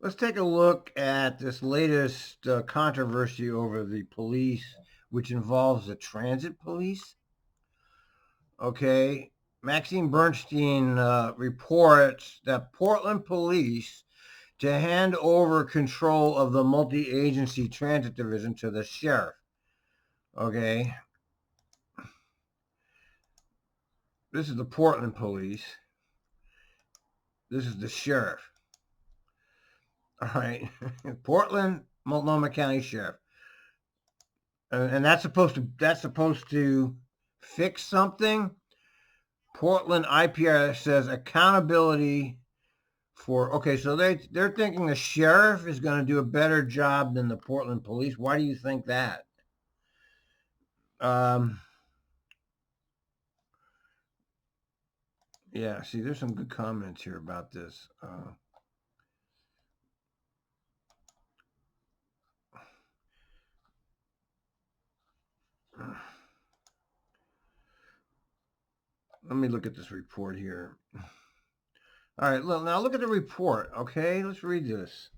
Let's take a look at this latest controversy over the police, which involves the transit police. Okay. Maxine Bernstein reports that Portland police to hand over control of the multi agency transit division to the sheriff. Okay. This is the Portland police. This is the sheriff. All right. Portland, Multnomah County Sheriff. And that's supposed to fix something. Portland IPR says accountability for so they're thinking the sheriff is going to do a better job than the Portland police. Why do you think that? Um, yeah, see, there's some good comments here about this. Let me look at this report here. All right, now look at the report. Okay, let's read this.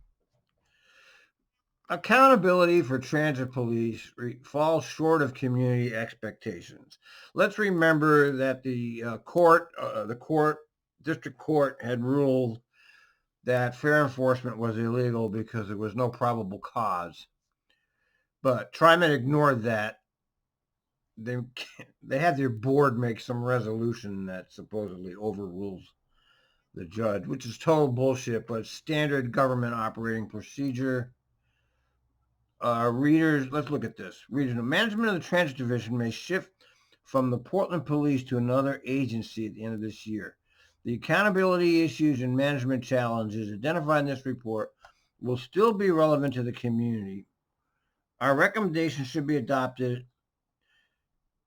Accountability for transit police falls short of community expectations. Let's remember that the district court had ruled that fair enforcement was illegal because there was no probable cause. But Trimet ignored that. They they had their board make some resolution that supposedly overrules the judge, which is total bullshit, but standard government operating procedure. Readers, let's look at this. Readers, the management of the transit division may shift from the Portland police to another agency at the end of this year. The accountability issues and management challenges identified in this report will still be relevant to the community. Our recommendations should be adopted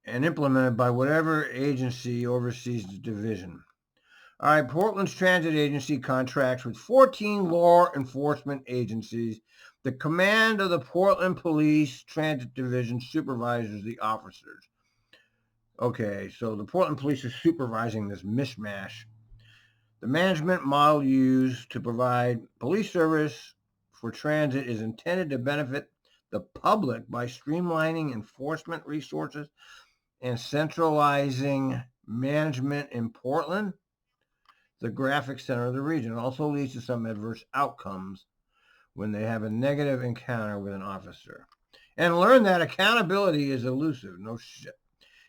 and implemented by whatever agency oversees the division. All right, Portland's transit agency contracts with 14 law enforcement agencies. The command of the Portland Police Transit Division supervises the officers. Okay, so the Portland Police is supervising this mishmash. The management model used to provide police service for transit is intended to benefit the public by streamlining enforcement resources and centralizing management in Portland, the graphic center of the region. It also leads to some adverse outcomes when they have a negative encounter with an officer. And learn that accountability is elusive. No shit.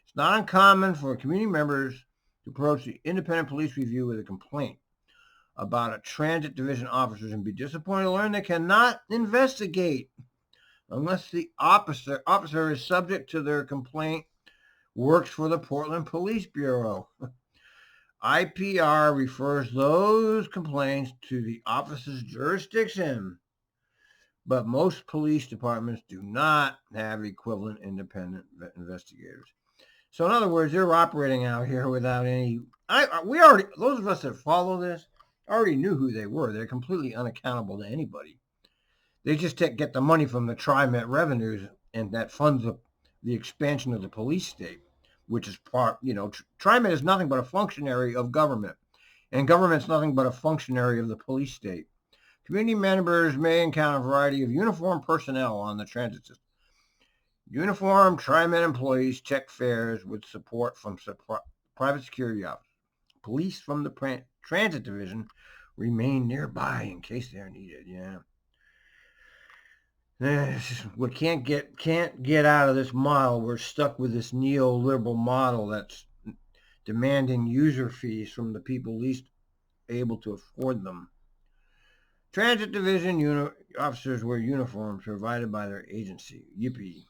It's not uncommon for community members to approach the independent police review with a complaint about a transit division officer and be disappointed to learn they cannot investigate unless the officer is subject to their complaint works for the Portland Police Bureau. IPR refers those complaints to the office's jurisdiction, but most police departments do not have equivalent independent investigators. So in other words, they're operating out here without any. Those of us that follow this already knew who they were. They're completely unaccountable to anybody. They just get the money from the Trimet revenues, and that funds the expansion of the police state, which is part. Trimet is nothing but a functionary of government, and government's nothing but a functionary of the police state. Community members may encounter a variety of uniformed personnel on the transit system. Uniformed Trimet employees check fares with support from private security officers. Police from the transit division remain nearby in case they are needed. Yeah. We can't get out of this model. We're stuck with this neoliberal model that's demanding user fees from the people least able to afford them. Transit division officers wear uniforms provided by their agency. Yippee.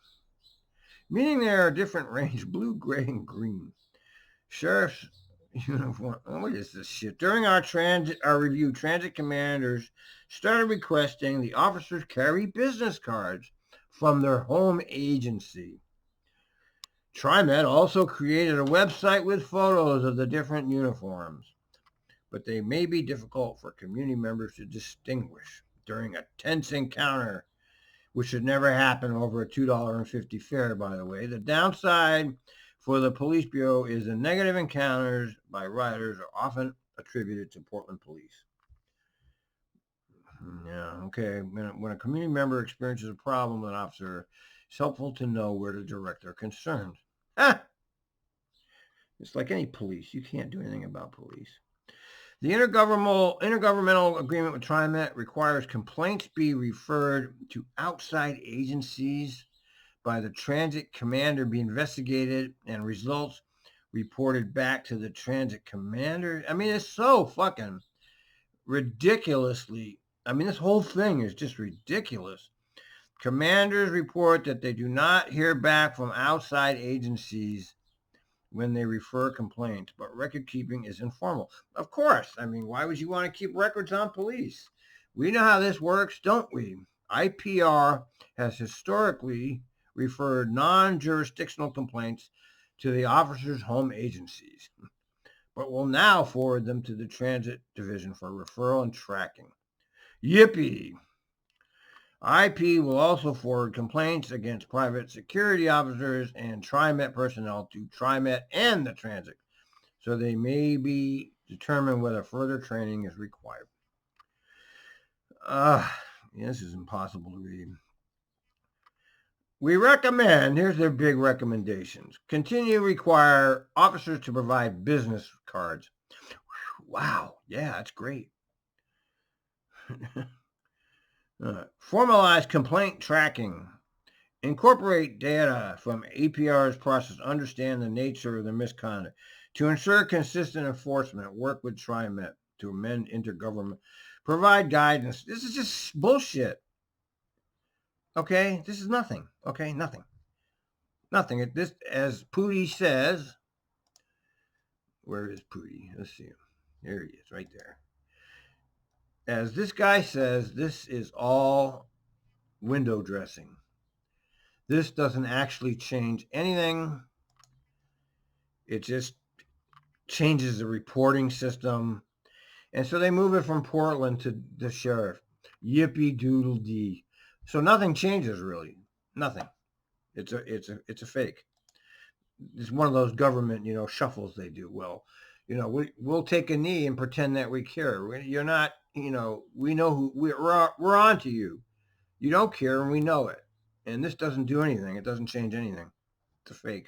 Meaning there are different range, blue, gray, and green. Sheriff's uniform. Oh, what is this shit? During our review, transit commanders started requesting the officers carry business cards from their home agency. Trimet also created a website with photos of the different uniforms, but they may be difficult for community members to distinguish during a tense encounter, which should never happen over a $2.50 fare, by the way. The downside for the police bureau is the negative encounters by riders are often attributed to Portland police. Yeah. Okay, when a community member experiences a problem with an officer, it's helpful to know where to direct their concerns. Ah, it's like any police. You can't do anything about police. The intergovernmental agreement with Trimet requires complaints be referred to outside agencies by the transit commander, be investigated, and results reported back to the transit commander. I mean, it's so fucking ridiculously. I mean, this whole thing is just ridiculous. Commanders report that they do not hear back from outside agencies when they refer complaints, but record keeping is informal. Of course. I mean, why would you want to keep records on police? We know how this works, don't we? IPR has historically referred non-jurisdictional complaints to the officer's home agencies, but will now forward them to the Transit Division for referral and tracking. Yippee! IP will also forward complaints against private security officers and Trimet personnel to Trimet and the Transit, so they may be determined whether further training is required. This is impossible to read. We recommend, here's their big recommendations. Continue to require officers to provide business cards. Wow, yeah, that's great. Formalize complaint tracking. Incorporate data from APR's process. Understand the nature of the misconduct. To ensure consistent enforcement, work with Trimet to amend intergovernment. Provide guidance. This is just bullshit. Okay? This is nothing. Okay? Nothing. Nothing. This, as Pooty says, where is Pooty? Let's see him. There he is, right there. As this guy says, this is all window dressing. This doesn't actually change anything. It just changes the reporting system. And so they move it from Portland to the sheriff. Yippee doodle dee. So nothing changes really. Nothing. It's a fake. It's one of those government, shuffles they do. Well, we'll take a knee and pretend that we care. You're not, we know who we're on to you. You don't care and we know it. And this doesn't do anything. It doesn't change anything. It's a fake.